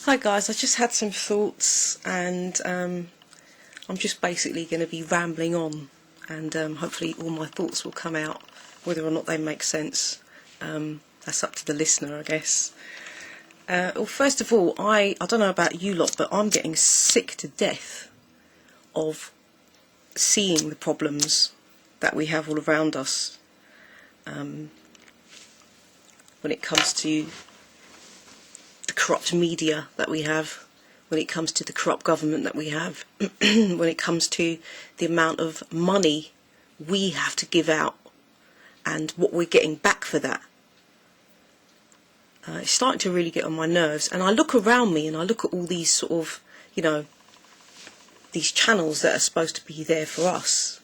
Hi guys, I just had some thoughts and I'm just basically going to be rambling on and hopefully all my thoughts will come out. Whether or not they make sense, that's up to the listener, I guess. Well, first of all, I don't know about you lot, but I'm getting sick to death of seeing the problems that we have all around us when it comes to the corrupt media that we have, when it comes to the corrupt government that we have, when it comes to the amount of money we have to give out and what we're getting back for that. It's starting to really get on my nerves, and I look around me and I look at all these sort of, these channels that are supposed to be there for us,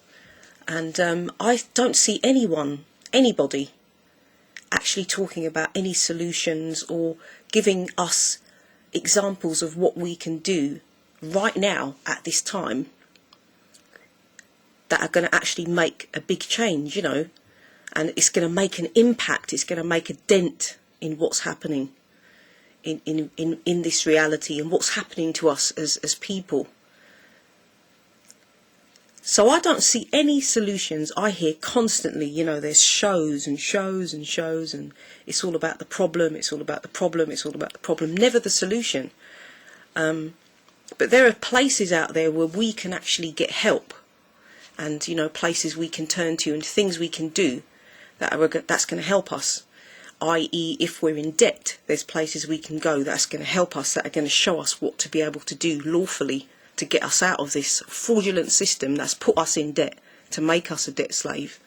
and I don't see anybody actually talking about any solutions or giving us examples of what we can do right now at this time that are going to actually make a big change, and it's going to make an impact, it's going to make a dent in what's happening in this reality and what's happening to us as people. So I don't see any solutions. I hear constantly, there's shows and shows and shows, and it's all about the problem, it's all about the problem, it's all about the problem, never the solution. But there are places out there where we can actually get help, and places we can turn to and things we can do that's going to help us. I.e., if we're in debt, there's places we can go that's going to help us, that are going to show us what to be able to do lawfully to get us out of this fraudulent system that's put us in debt, to make us a debt slave.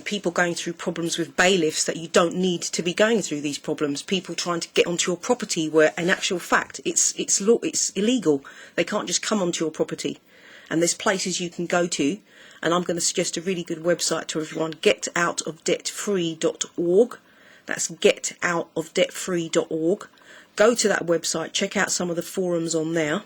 People going through problems with bailiffs that you don't need to be going through these problems. People trying to get onto your property where, in actual fact, it's illegal. They can't just come onto your property. And there's places you can go to, and I'm going to suggest a really good website to everyone: getoutofdebtfree.org. That's getoutofdebtfree.org. Go to that website, check out some of the forums on there.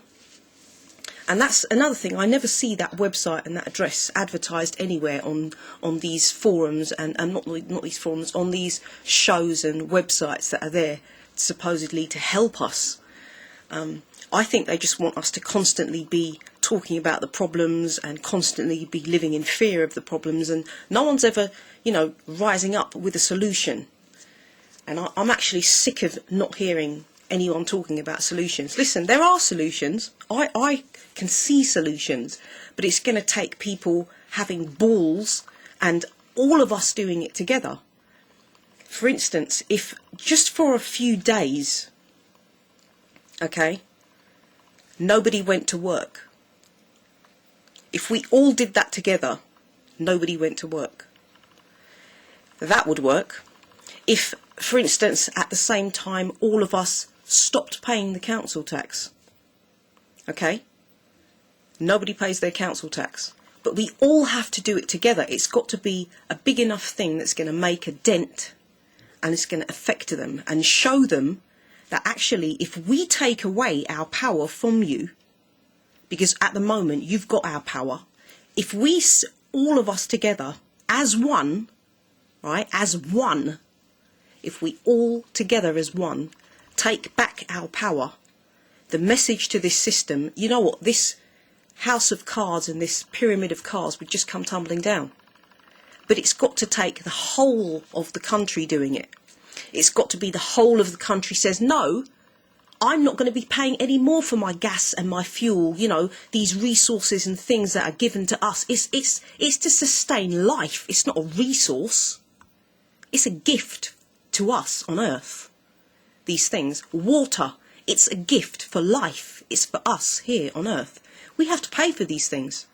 And that's another thing, I never see that website and that address advertised anywhere on these forums, and not these forums, on these shows and websites that are there supposedly to help us. I think they just want us to constantly be talking about the problems and constantly be living in fear of the problems, and no one's ever, rising up with a solution. And I'm actually sick of not hearing anyone talking about solutions. Listen, there are solutions. I can see solutions, but it's going to take people having balls and all of us doing it together. For instance, if just for a few days, nobody went to work. If we all did that together, nobody went to work. That would work. If, for instance, at the same time, all of us stopped paying the council tax. Nobody pays their council tax. But we all have to do it together. It's got to be a big enough thing that's going to make a dent, and it's going to affect them and show them that actually if we take away our power from you, because at the moment you've got our power, if we, all of us together, as one, if we all together as one take back our power, the message to this system, this house of cards and this pyramid of cards would just come tumbling down. But it's got to take the whole of the country doing it. It's got to be the whole of the country says, no, I'm not going to be paying any more for my gas and my fuel, these resources and things that are given to us. It's to sustain life. It's not a resource. It's a gift to us on earth. These things, water, it's a gift for life. It's for us here on earth. We have to pay for these things.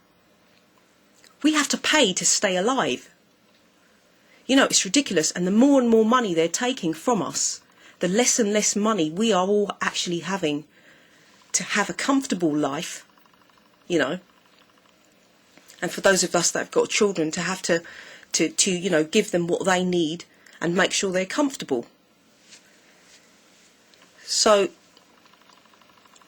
We have to pay to stay alive. It's ridiculous. And the more and more money they're taking from us, the less and less money we are all actually having to have a comfortable life, And for those of us that have got children, to have to give them what they need and make sure they're comfortable. So,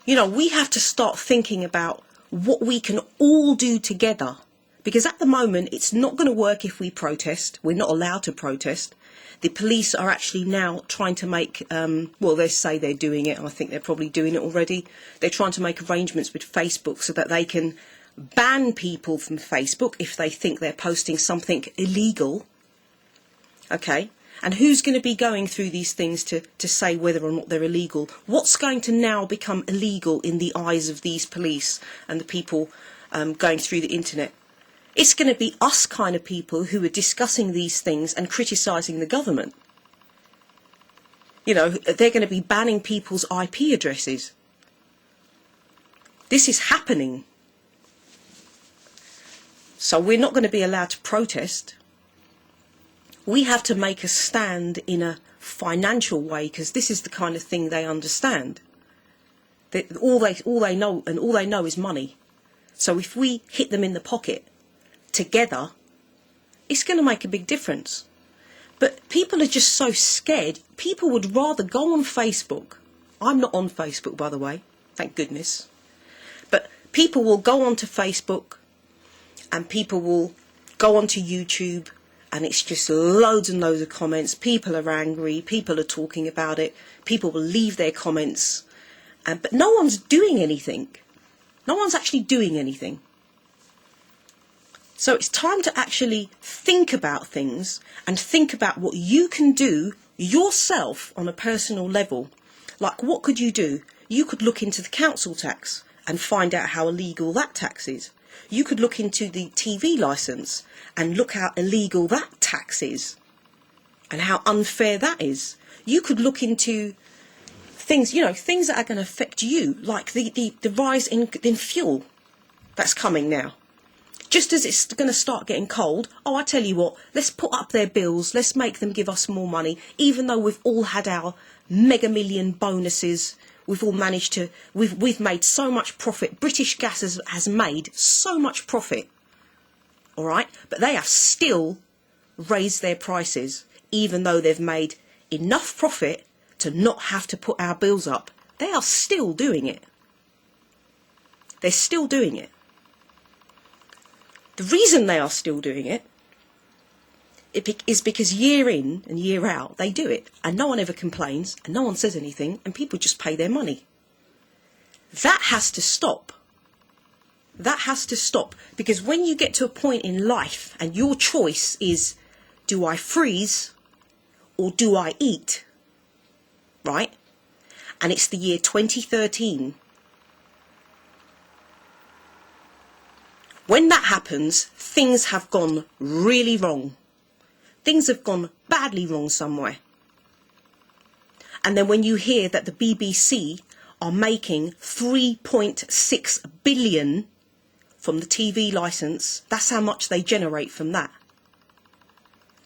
we have to start thinking about what we can all do together. Because at the moment, it's not going to work if we protest. We're not allowed to protest. The police are actually now trying to make, well, they say they're doing it. I think they're probably doing it already. They're trying to make arrangements with Facebook so that they can ban people from Facebook if they think they're posting something illegal. Okay? And who's going to be going through these things to say whether or not they're illegal? What's going to now become illegal in the eyes of these police and the people going through the internet? It's going to be us kind of people who are discussing these things and criticising the government. You know, they're going to be banning people's IP addresses. This is happening. So we're not going to be allowed to protest. We have to make a stand in a financial way, because this is the kind of thing they understand. All they know is money. So if we hit them in the pocket together, it's going to make a big difference. But people are just so scared. People would rather go on Facebook. I'm not on Facebook, by the way, thank goodness. But people will go onto Facebook, and people will go onto YouTube, and it's just loads and loads of comments. People are angry, people are talking about it, people will leave their comments, but no one's doing anything. No one's actually doing anything. So it's time to actually think about things and think about what you can do yourself on a personal level. Like, what could you do? You could look into the council tax and find out how illegal that tax is. You could look into the TV licence and look how illegal that tax is and how unfair that is. You could look into things, you know, things that are going to affect you, like the rise in fuel that's coming now. Just as it's going to start getting cold, oh, I tell you what, let's put up their bills, let's make them give us more money, even though we've all had our mega million bonuses, we've all managed to, we've made so much profit. British Gas has made so much profit, all right? But they have still raised their prices, even though they've made enough profit to not have to put our bills up. They are still doing it. They're still doing it. The reason they are still doing it is because year in and year out they do it, and no one ever complains and no one says anything, and people just pay their money. That has to stop. That has to stop, because when you get to a point in life and your choice is, do I freeze or do I eat? Right? And it's the year 2013. When that happens, things have gone really wrong. Things have gone badly wrong somewhere. And then when you hear that the BBC are making 3.6 billion from the TV licence, that's how much they generate from that.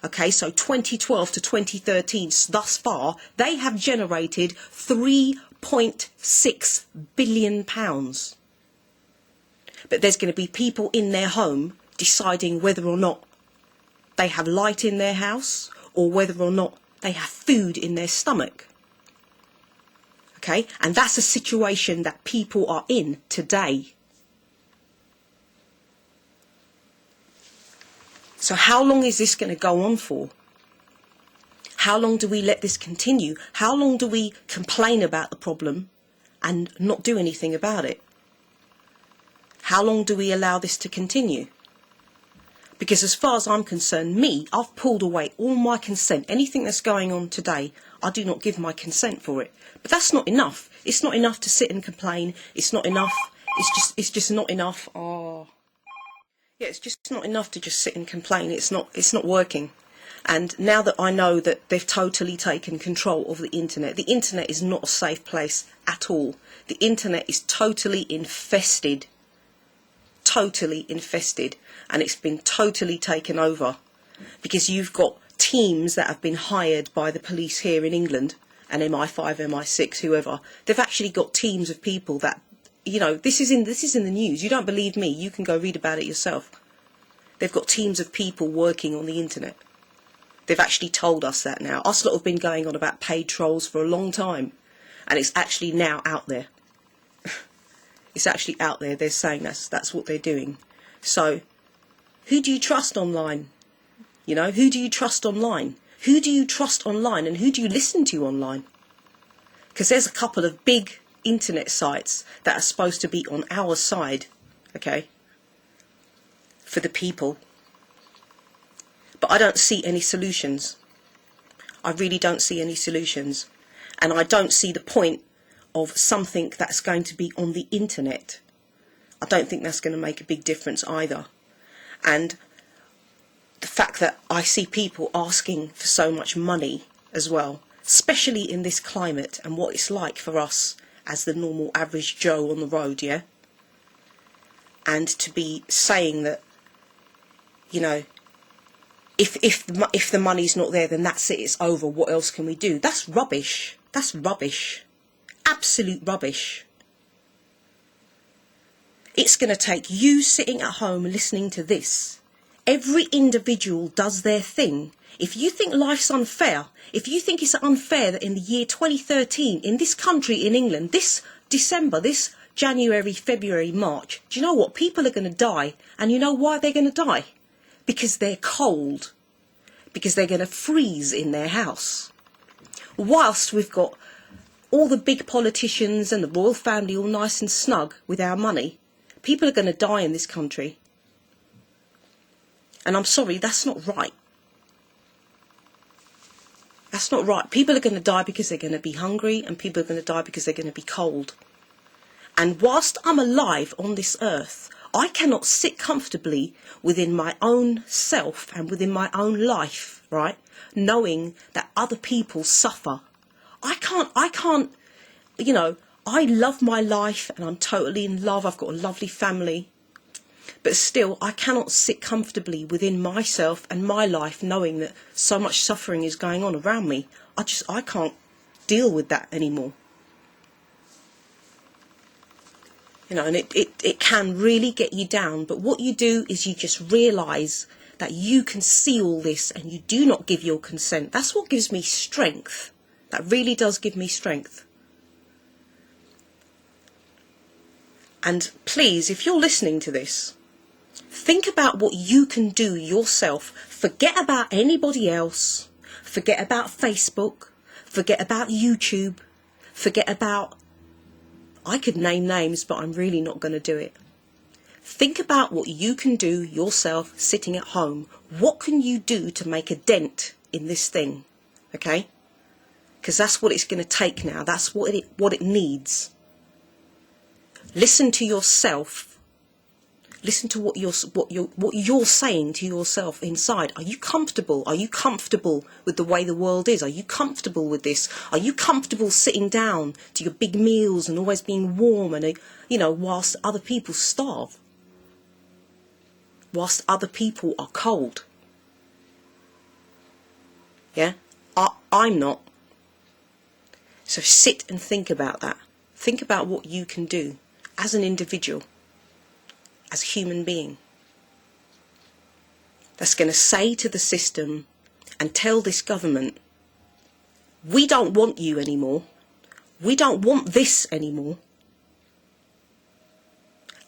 Okay, so 2012 to 2013, thus far, they have generated £3.6 billion. But there's going to be people in their home deciding whether or not they have light in their house or whether or not they have food in their stomach. Okay? And that's a situation that people are in today. So how long is this going to go on for? How long do we let this continue? How long do we complain about the problem and not do anything about it? How long do we allow this to continue? Because as far as I'm concerned, I've pulled away all my consent. Anything that's going on today, I do not give my consent for it. But that's not enough. It's not enough to sit and complain. It's not enough. It's just not enough. Oh, yeah, it's just not enough to just sit and complain. It's not working. And now that I know that they've totally taken control of the internet is not a safe place at all. The internet is totally infested. Totally infested, and it's been totally taken over, because you've got teams that have been hired by the police here in England, and MI5, MI6, whoever. They've actually got teams of people that, you know, this is in the news. You don't believe me, you can go read about it yourself. They've got teams of people working on the internet. They've actually told us that now. Us lot have been going on about paid trolls for a long time, and it's actually now out there. It's actually out there. They're saying that's what they're doing. So, who do you trust online? You know, who do you trust online? Who do you trust online and who do you listen to online? Because there's a couple of big internet sites that are supposed to be on our side, okay, for the people. But I don't see any solutions. I really don't see any solutions. And I don't see the point of something that's going to be on the internet. I don't think that's going to make a big difference either. And the fact that I see people asking for so much money as well, especially in this climate and what it's like for us as the normal average Joe on the road, yeah? And to be saying that, you know, if the money's not there, then that's it, it's over, what else can we do? That's rubbish. That's rubbish. Absolute rubbish. It's going to take you sitting at home listening to this. Every individual does their thing. If you think life's unfair, if you think it's unfair that in the year 2013, in this country, in England, this December, this January, February, March, do you know what? People are going to die. And you know why they're going to die? Because they're cold. Because they're going to freeze in their house. Whilst we've got all the big politicians and the royal family all nice and snug with our money, people are going to die in this country. And I'm sorry, that's not right. That's not right. People are going to die because they're going to be hungry, and people are going to die because they're going to be cold. And whilst I'm alive on this earth, I cannot sit comfortably within my own self and within my own life, right, knowing that other people suffer. I can't, you know, I love my life and I'm totally in love. I've got a lovely family. But still, I cannot sit comfortably within myself and my life knowing that so much suffering is going on around me. I can't deal with that anymore. You know, and it can really get you down. But what you do is you just realise that you can see all this and you do not give your consent. That's what gives me strength. That really does give me strength. And please, if you're listening to this, think about what you can do yourself. Forget about anybody else. Forget about Facebook. Forget about YouTube. Forget about... I could name names, but I'm really not going to do it. Think about what you can do yourself sitting at home. What can you do to make a dent in this thing? Okay? Because that's what it's going to take now. That's what it needs. Listen to yourself. Listen to what you're saying to yourself inside. Are you comfortable? Are you comfortable with the way the world is? Are you comfortable with this? Are you comfortable sitting down to your big meals and always being warm and, you know, whilst other people starve? Whilst other people are cold? Yeah? I'm not. So sit and think about that. Think about what you can do as an individual, as a human being, that's going to say to the system and tell this government, we don't want you anymore, we don't want this anymore,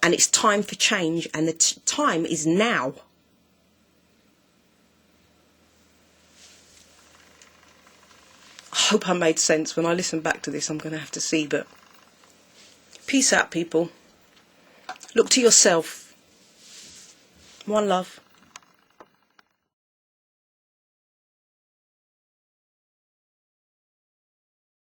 and it's time for change, and the time is now. I hope I made sense. When I listen back to this, I'm going to have to see, but peace out, people. Look to yourself. One love.